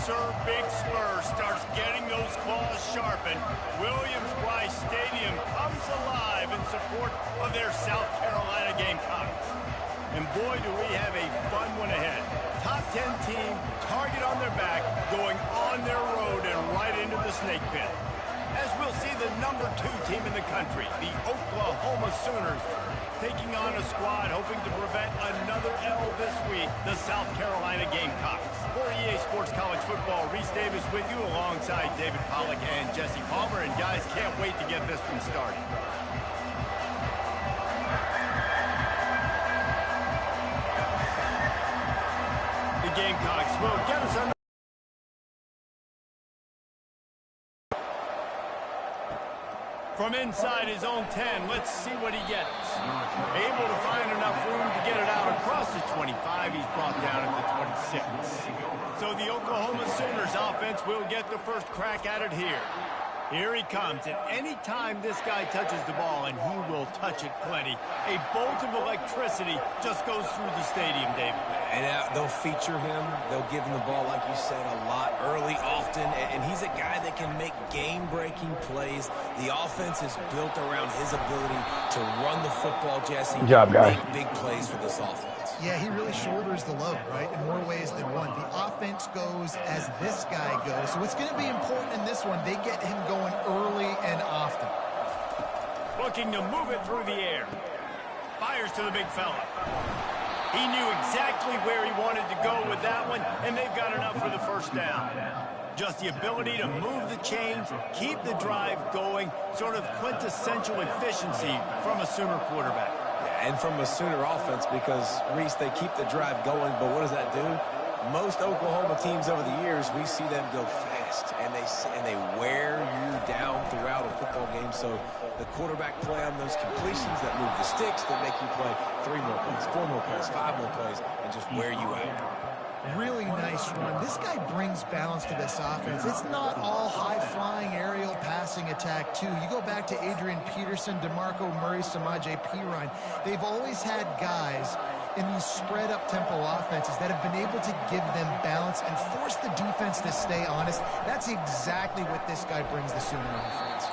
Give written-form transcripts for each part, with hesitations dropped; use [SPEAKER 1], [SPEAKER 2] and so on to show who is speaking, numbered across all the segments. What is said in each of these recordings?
[SPEAKER 1] Sir Big Spur starts getting those claws sharpened, Williams-Brice Stadium comes alive in support of their South Carolina Gamecocks. And boy, do we have a fun one ahead. Top 10 team, target on their back, going on their road and right into the snake pit. As we'll see the number 2 team in the country, the Oklahoma Sooners, taking on a squad hoping to prevent another L this week, the South Carolina Gamecocks. For EA Sports College Football, Reese Davis with you alongside David Pollack and Jesse Palmer. And guys, can't wait to get this one started. The Gamecocks will get us on. From inside his own 10, let's see what he gets. Able to find enough room to get it out across the 25. He's brought down at the 26. So the Oklahoma Sooners offense will get the first crack at it here. Here he comes, and any time this guy touches the ball, and he will touch it plenty, a bolt of electricity just goes through the stadium, David.
[SPEAKER 2] And they'll feature him. They'll give him the ball, like you said, a lot, early, often, and he's a guy that can make game-breaking plays. The offense is built around his ability to run the football, Jesse.
[SPEAKER 3] Good job, guys.
[SPEAKER 2] Make big plays for this offense.
[SPEAKER 4] Yeah, he really shoulders the load, right, in more ways than one. The offense goes as this guy goes. So it's going to be important in this one. They get him going early and often.
[SPEAKER 1] Looking to move it through the air. Fires to the big fella. He knew exactly where he wanted to go with that one, and they've got enough for the first down. Just the ability to move the chains, keep the drive going, sort of quintessential efficiency from a Sooner quarterback.
[SPEAKER 2] Yeah, and from a Sooner offense, because, Reese, they keep the drive going, but what does that do? Most Oklahoma teams over the years, we see them go fast, and they wear you down throughout a football game. So the quarterback play on those completions that move the sticks, that make you play 3 more plays, 4 more plays, 5 more plays, and just wear you out.
[SPEAKER 4] Really nice run. This guy brings balance to this offense. It's not all high-flying aerial passing attack, too. You go back to Adrian Peterson, DeMarco Murray, Samaje Perine. They've always had guys in these spread-up tempo offenses that have been able to give them balance and force the defense to stay honest. That's exactly what this guy brings the Sooner offense.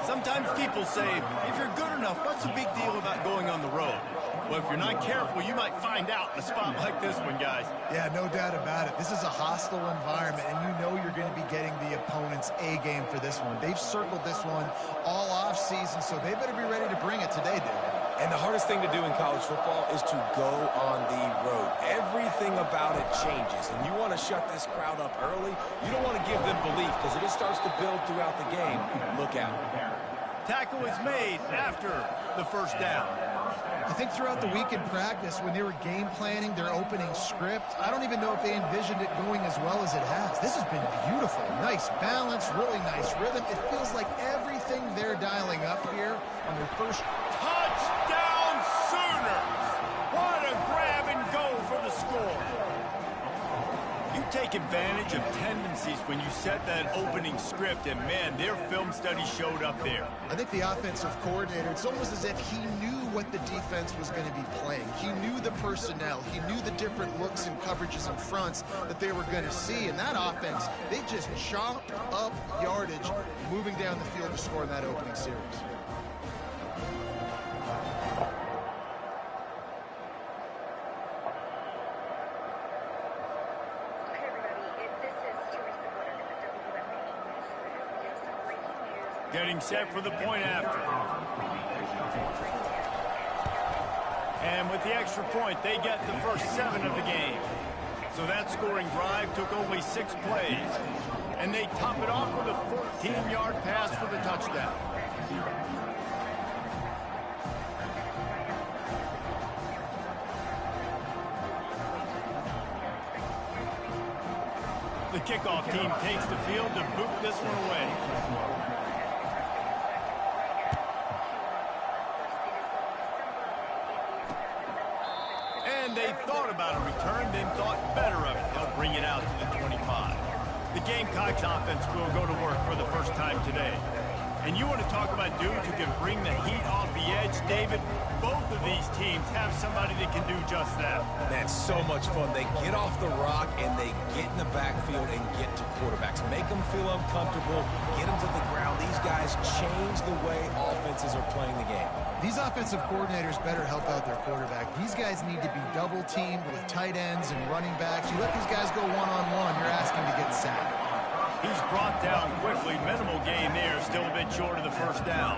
[SPEAKER 1] Sometimes people say, if you're good enough, what's the big deal about going on the road? Well, if you're not careful, you might find out in a spot like this one, guys.
[SPEAKER 4] Yeah, no doubt about it. This is a hostile environment, and you know you're going to be getting the opponent's A-game for this one. They've circled this one all off-season, so they better be ready to bring it today, dude.
[SPEAKER 2] And the hardest thing to do in college football is to go on the road. Everything about it changes, and you want to shut this crowd up early. You don't want to give them belief, because if it starts to build throughout the game, look out.
[SPEAKER 1] Tackle is made after the first down.
[SPEAKER 4] I think throughout the week in practice, when they were game planning their opening script, I don't even know if they envisioned it going as well as it has. This has been beautiful. Nice balance, really nice rhythm. It feels like everything they're dialing up here on their first
[SPEAKER 1] touchdown Sooners! What a grab and go for the score. You take advantage of tendencies when you set that opening script, and man, their film study showed up there.
[SPEAKER 4] I think the offensive coordinator, it's almost as if he knew what the defense was going to be playing. He knew the personnel. He knew the different looks and coverages and fronts that they were going to see. And that offense, they just chopped up yardage moving down the field to score in that opening series.
[SPEAKER 1] Getting set for the point after. And with the extra point, they get the first 7 of the game. So that scoring drive took only 6 plays. And they top it off with a 14-yard pass for the touchdown. The kickoff team takes the field to boot this one away. They thought about a return, then thought better of it. They'll bring it out to the 25. The Gamecocks offense will go to work for the first time today. And you want to talk about dudes who can bring the heat off the edge, David? Both of these teams have somebody that can do just that.
[SPEAKER 2] That's so much fun. They get off the rock and they get in the backfield and get to quarterbacks. Make them feel uncomfortable, get them to the ground. These guys change the way offenses are playing the game.
[SPEAKER 4] These offensive coordinators better help out their quarterback. These guys need to be double-teamed with tight ends and running backs. You let these guys go one-on-one, you're asking to get sacked.
[SPEAKER 1] He's brought down quickly. Minimal gain there, still a bit short of the first down.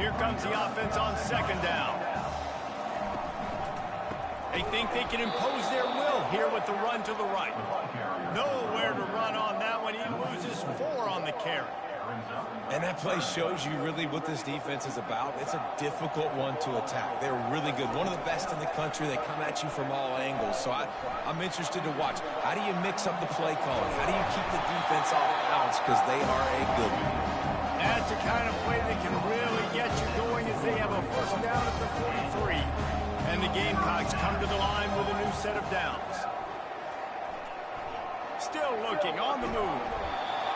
[SPEAKER 1] Here comes the offense on second down. They think they can impose their will here with the run to the right. Nowhere to run on that one. He loses 4 on the carry.
[SPEAKER 2] And that play shows you really what this defense is about. It's a difficult one to attack. They're really good. One of the best in the country. They come at you from all angles. So I'm interested to watch. How do you mix up the play calling? How do you keep the defense off balance? Because they are a good one.
[SPEAKER 1] That's the kind of play that can really get you going as they have a first down at the 43. And the Gamecocks come to the line with a new set of downs. Still looking on the move.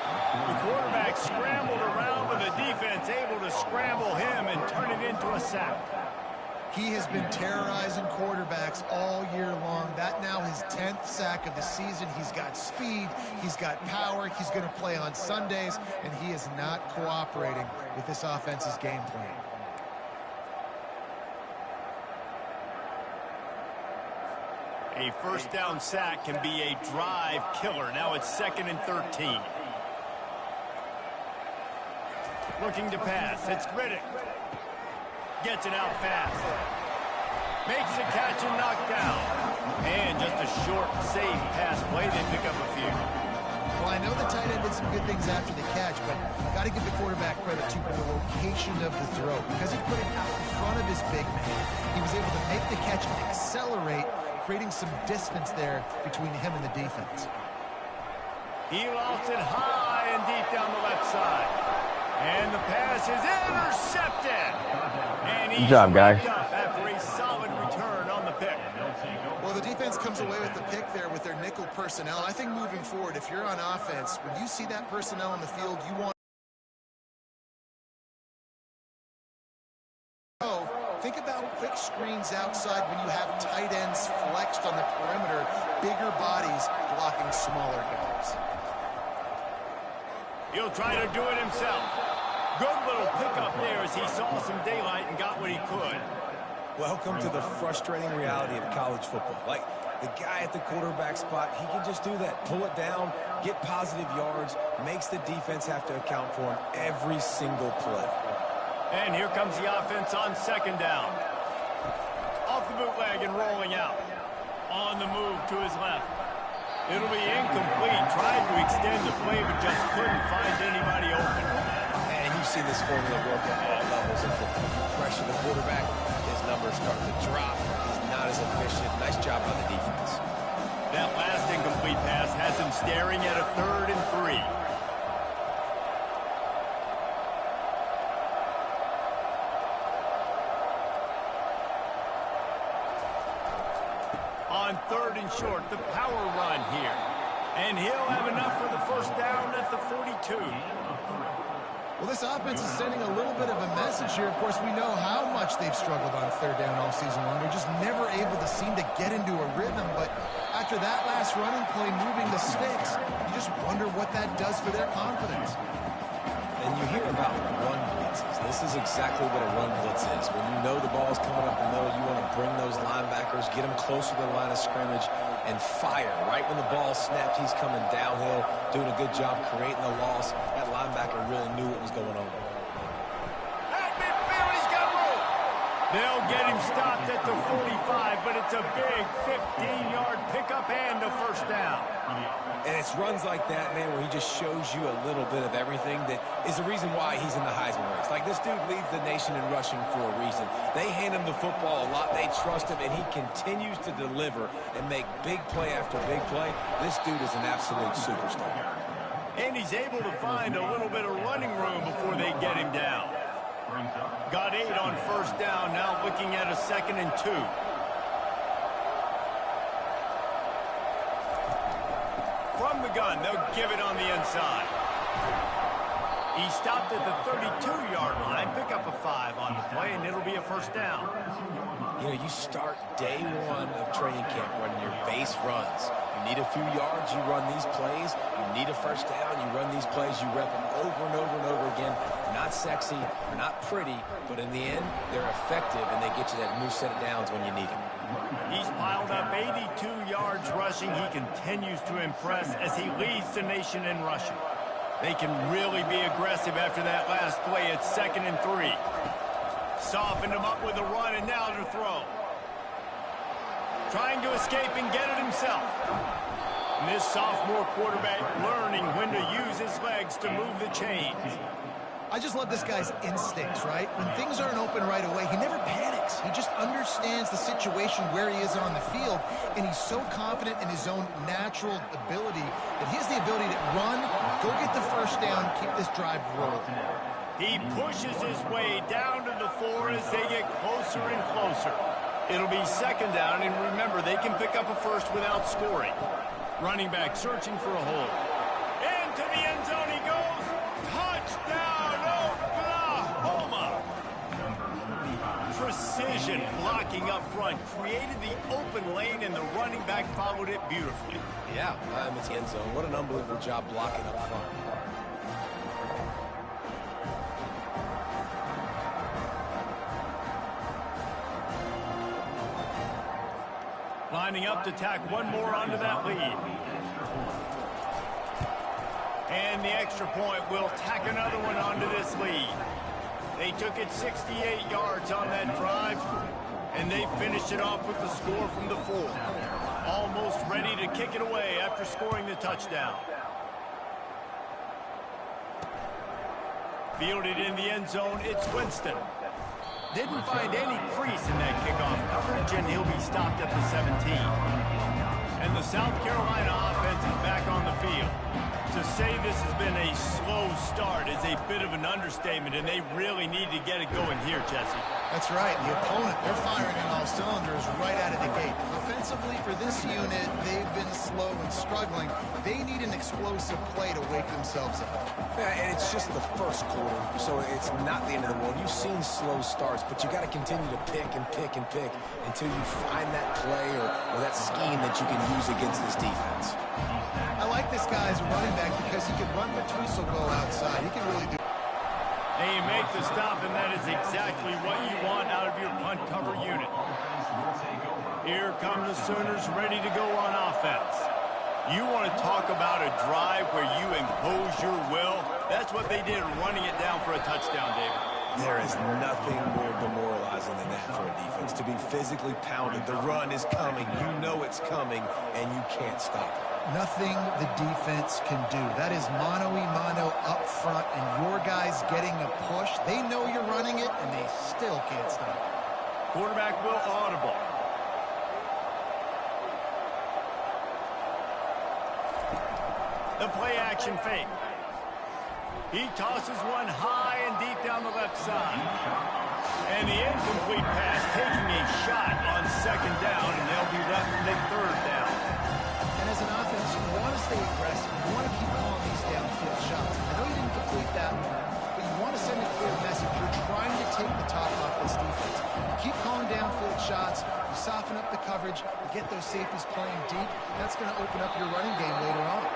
[SPEAKER 1] The quarterback scrambled around with the defense able to scramble him and turn it into a sack.
[SPEAKER 4] He has been terrorizing quarterbacks all year long. That now his 10th sack of the season. He's got speed, he's got power, he's going to play on Sundays, and he is not cooperating with this offense's game plan.
[SPEAKER 1] A first down sack can be a drive killer. Now it's 2nd and 13. Looking to pass. It's Riddick. Gets it out fast. Makes the catch and knocked down. And just a short, safe pass play. They pick up a few.
[SPEAKER 4] Well, I know the tight end did some good things after the catch, but got to give the quarterback credit to the location of the throw. Because he put it out in front of his big man, he was able to make the catch and accelerate, creating some distance there between him and the defense.
[SPEAKER 1] He lost it high and deep down the left side. And the pass is intercepted. And
[SPEAKER 3] good job, guys.
[SPEAKER 1] After a solid return on the pick.
[SPEAKER 4] Well, the defense comes away with the pick there with their nickel personnel. I think moving forward, if you're on offense, when you see that personnel on the field, you want to think about quick screens outside when you have tight ends flexed on the perimeter, bigger bodies blocking smaller guys.
[SPEAKER 1] He'll try to do it himself. Good little pickup there as he saw some daylight and got what he could.
[SPEAKER 2] Welcome to the frustrating reality of college football. Like, the guy at the quarterback spot, he can just do that. Pull it down, get positive yards, makes the defense have to account for him every single play.
[SPEAKER 1] And here comes the offense on second down. Off the bootleg and rolling out. On the move to his left. It'll be incomplete. Tried to extend the play, but just couldn't find anybody open.
[SPEAKER 2] And you've seen this formula work at all levels of football. Pressure the quarterback, his numbers start to drop. He's not as efficient. Nice job by the defense.
[SPEAKER 1] That last incomplete pass has him staring at a 3rd and 3. On 3rd and short, the power run here. And he'll have enough for the first down at the 42.
[SPEAKER 4] Well, this offense is sending a little bit of a message here. Of course, we know how much they've struggled on 3rd down all season long. They're just never able to seem to get into a rhythm. But after that last running play moving the sticks, you just wonder what that does for their confidence.
[SPEAKER 2] And you hear about run blitzes. This is exactly what a run blitz is. When you know the ball's coming up the middle, you want to bring those linebackers, get them closer to the line of scrimmage, and fire. Right when the ball snapped, he's coming downhill, doing a good job creating the loss. That linebacker really knew what was going on.
[SPEAKER 1] At midfield, he's got room. They'll get him stopped at the 45, but it's a big 15-yard pickup and a first down.
[SPEAKER 2] And it's runs like that, man, where he just shows you a little bit of everything that is the reason why he's in the Heisman race. Like, this dude leads the nation in rushing for a reason. They hand him the football a lot. They trust him, and he continues to deliver and make big play after big play. This dude is an absolute superstar.
[SPEAKER 1] And he's able to find a little bit of running room before they get him down. Got 8 on first down, now looking at a 2nd and 2. From the gun, they'll give it on the inside. He stopped at the 32-yard line, pick up a 5 on the play, and it'll be a first down.
[SPEAKER 2] You know, you start day one of training camp running your base runs. You need a few yards, you run these plays. You need a first down, you run these plays. You rep them over and over and over again. They're not sexy, they're not pretty, but in the end, they're effective, and they get you that new set of downs when you need them.
[SPEAKER 1] He's piled up 82 yards rushing. He continues to impress as he leads the nation in rushing. They can really be aggressive after that last play. It's 2nd and 3. Softened him up with a run, and now to throw. Trying to escape and get it himself. And this sophomore quarterback learning when to use his legs to move the chains.
[SPEAKER 4] I just love this guy's instincts, right? When things aren't open right away, he never panics. He just understands the situation where he is on the field, and he's so confident in his own natural ability that he has the ability to run, go get the first down, keep this drive rolling.
[SPEAKER 1] He pushes his way down to the 4 as they get closer and closer. It'll be 2nd down, and remember, they can pick up a first without scoring. Running back searching for a hole. Into the end zone he goes. Touchdown, Oklahoma! Precision blocking up front created the open lane, and the running back followed it beautifully.
[SPEAKER 2] Yeah, it's the end zone. What an unbelievable job blocking up front.
[SPEAKER 1] Lining up to tack one more onto that lead. And the extra point will tack another one onto this lead. They took it 68 yards on that drive, and they finished it off with the score from the 4. Almost ready to kick it away after scoring the touchdown. Fielded in the end zone, it's Winston. Didn't find any crease in that kickoff coverage, and he'll be stopped at the 17. And the South Carolina offense is back on the field. To say this has been a slow start is a bit of an understatement, and they really need to get it going here, Jesse.
[SPEAKER 4] That's right. The opponent, they're firing on all cylinders right out of the gate. Offensively, for this unit, they've been slow and struggling. They need an explosive play to wake themselves up.
[SPEAKER 2] Yeah, and it's just the first quarter, so it's not the end of the world. You've seen slow starts, but you got to continue to pick and pick and pick until you find that play or that scheme that you can use against this defense.
[SPEAKER 4] I like this guy as a running back because he can run, but Tweese will go outside. He can really do.
[SPEAKER 1] They make the stop, and that is exactly what you want out of your punt cover unit. Here come the Sooners ready to go on offense. You want to talk about a drive where you impose your will? That's what they did, running it down for a touchdown, David.
[SPEAKER 2] There is nothing more demoralizing than that for a defense, to be physically pounded. The run is coming. You know it's coming, and you can't stop it.
[SPEAKER 4] Nothing the defense can do. That is mano-a-mano up front, and your guys getting a push. They know you're running it, and they still can't stop it.
[SPEAKER 1] Quarterback will audible. The play action fake. He tosses one high and deep down the left side. And the incomplete pass taking a shot on 2nd down, and they'll be left with a 3rd down.
[SPEAKER 4] And as an offense, you want to stay aggressive. You want to keep calling these downfield shots. I know you didn't complete that one, but you want to send a clear message. You're trying to take the top off this defense. You keep calling downfield shots. You soften up the coverage. You get those safeties playing deep. That's going to open up your running game later on.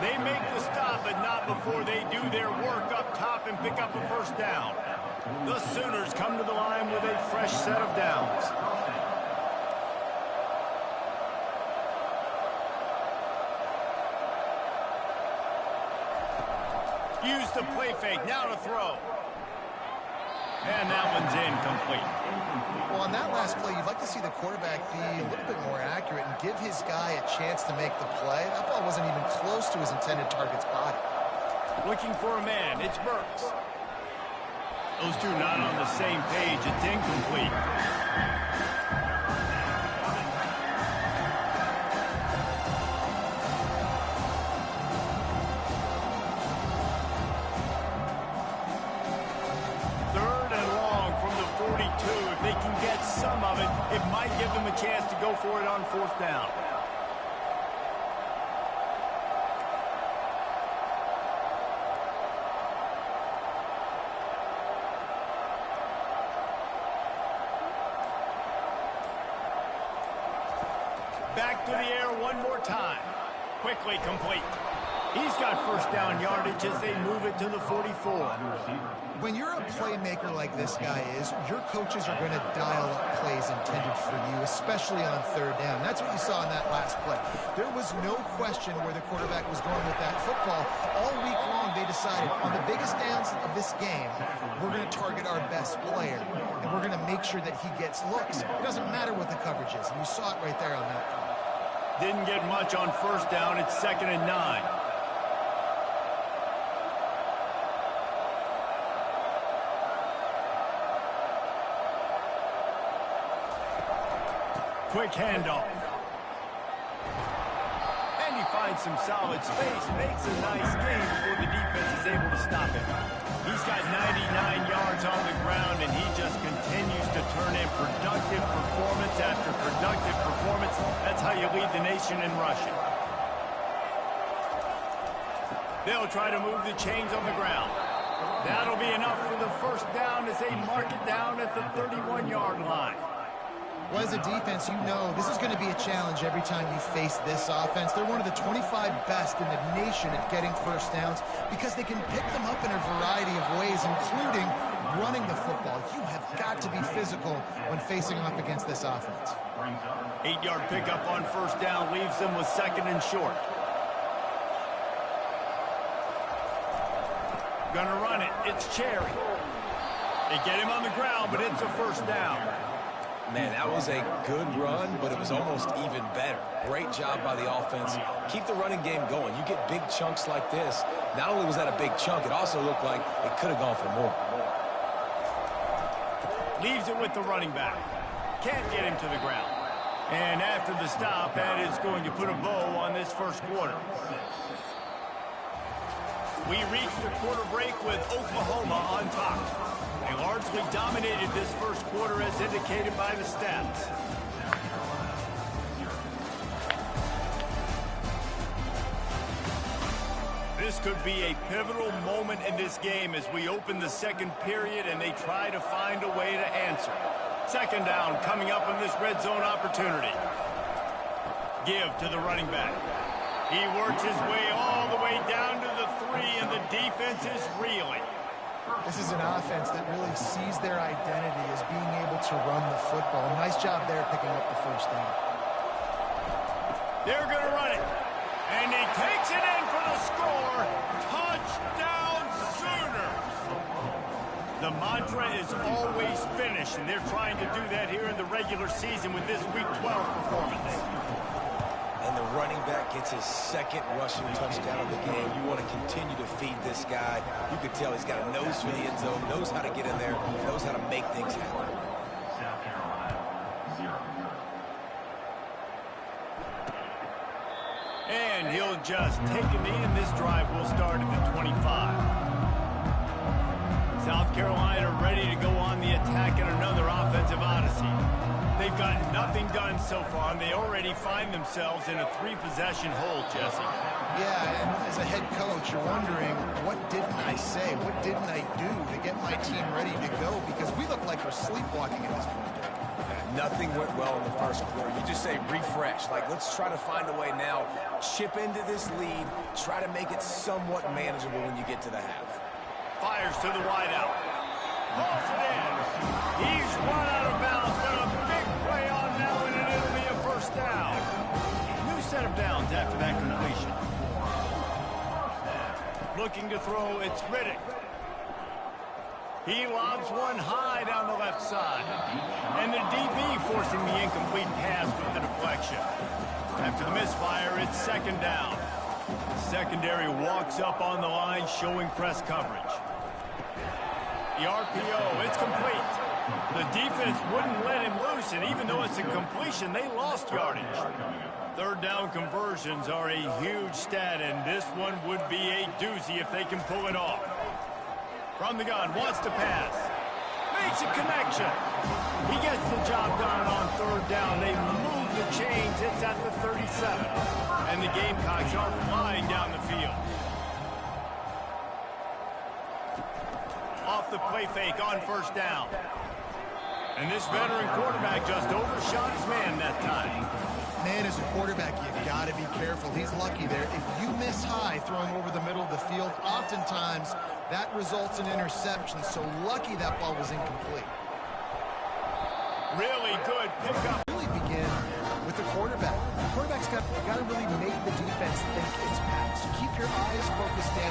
[SPEAKER 1] They make the stop, but not before they do their work up top and pick up a first down. The Sooners come to the line with a fresh set of downs. Use the play fake, now to throw. And that one's incomplete.
[SPEAKER 4] Well, on that last play, you'd like to see the quarterback be a little bit more accurate and give his guy a chance to make the play. That ball wasn't even close to his intended target's body.
[SPEAKER 1] Looking for a man, it's Burks. Those two not on the same page, it's incomplete. If they can get some of it, it might give them a chance to go for it on 4th down. back to the air one more time. Quickly complete. He's got first down yardage as they move it to the 44.
[SPEAKER 4] When you're a playmaker like this guy is, your coaches are going to dial up plays intended for you, especially on third down. That's what you saw in that last play. There was no question where the quarterback was going with that football. All week long, they decided on the biggest downs of this game, we're going to target our best player, and we're going to make sure that he gets looks. It doesn't matter what the coverage is, and you saw it right there on that play.
[SPEAKER 1] Didn't get much on first down. It's 2nd and 9. Quick handoff. And he finds some solid space. Makes a nice game before the defense is able to stop him. He's got 99 yards on the ground, and he just continues to turn in productive performance after productive performance. That's how you lead the nation in rushing. They'll try to move the chains on the ground. That'll be enough for the first down as they mark it down at the 31-yard line.
[SPEAKER 4] Well, as a defense, you know this is going to be a challenge every time you face this offense. They're one of the 25 best in the nation at getting first downs because they can pick them up in a variety of ways, including running the football. You have got to be physical when facing off against this offense.
[SPEAKER 1] 8-yard pickup on first down leaves them with 2nd and short. Gonna run it. It's Cherry. They get him on the ground, but it's a first down.
[SPEAKER 2] Man, that was a good run, but it was almost even better. Great job by the offense. Keep the running game going. You get big chunks like this. Not only was that a big chunk, it also looked like it could have gone for more.
[SPEAKER 1] Leaves it with the running back. Can't get him to the ground. And after the stop, that is going to put a bow on this first quarter. We reached the quarter break with Oklahoma on top. They largely dominated this first quarter as indicated by the stats. This could be a pivotal moment in this game as we open the second period and they try to find a way to answer. 2nd down coming up in this red zone opportunity. Give to the running back. He works his way all the way down to the 3, and the defense is reeling.
[SPEAKER 4] This is an offense that really sees their identity as being able to run the football. Nice job there picking up the first down.
[SPEAKER 1] They're going to run it. And he takes it in for the score. Touchdown Sooners. The mantra is always finish, and they're trying to do that here in the regular season with this Week 12 performance.
[SPEAKER 2] And the running back gets his 2nd rushing touchdown of the game. You want to continue to feed this guy. You can tell he's got a nose for the end zone, knows how to get in there, knows how to make things happen.
[SPEAKER 3] South Carolina, 0.
[SPEAKER 1] And he'll just take a knee, and this drive will start at the 25. South Carolina ready to go on the attack in another offensive odyssey. They've got nothing done so far, and they already find themselves in a 3-possession hole, Jesse.
[SPEAKER 4] Yeah, and as a head coach, you're wondering, what didn't I say? What didn't I do to get my team ready to go? Because we look like we're sleepwalking at this point.
[SPEAKER 2] Nothing went well in the first quarter. You just say refresh. Like, let's try to find a way now. Chip into this lead. Try to make it somewhat manageable when you get to the half.
[SPEAKER 1] Fires to the wideout. Hauls it in. He's run out of bounds. Got a big play on that one, and it'll be a first down. New set of downs after that completion. Looking to throw, it's Riddick. He lobs one high down the left side. And the DB forcing the incomplete pass with the deflection. After the misfire, it's 2nd down. Secondary walks up on the line, showing press coverage. The RPO, it's complete. The defense wouldn't let him loose, and even though it's a completion, they lost yardage. 3rd down conversions are a huge stat, and this one would be a doozy if they can pull it off. From the gun, wants to pass. Makes a connection. He gets the job done on 3rd down. They move the chains. It's at the 37. And the Gamecocks are flying down the field. Off the play fake on 1st down. And this veteran quarterback just overshot his man that time.
[SPEAKER 4] Man And as a quarterback, you got to be careful. He's lucky there. If you miss high throwing over the middle of the field, oftentimes that results in interception. So lucky that ball was incomplete.
[SPEAKER 1] Really good pickup.
[SPEAKER 4] Really begin with the quarterback. The quarterback's got to really make the defense think it's passed. Keep your eyes focused down.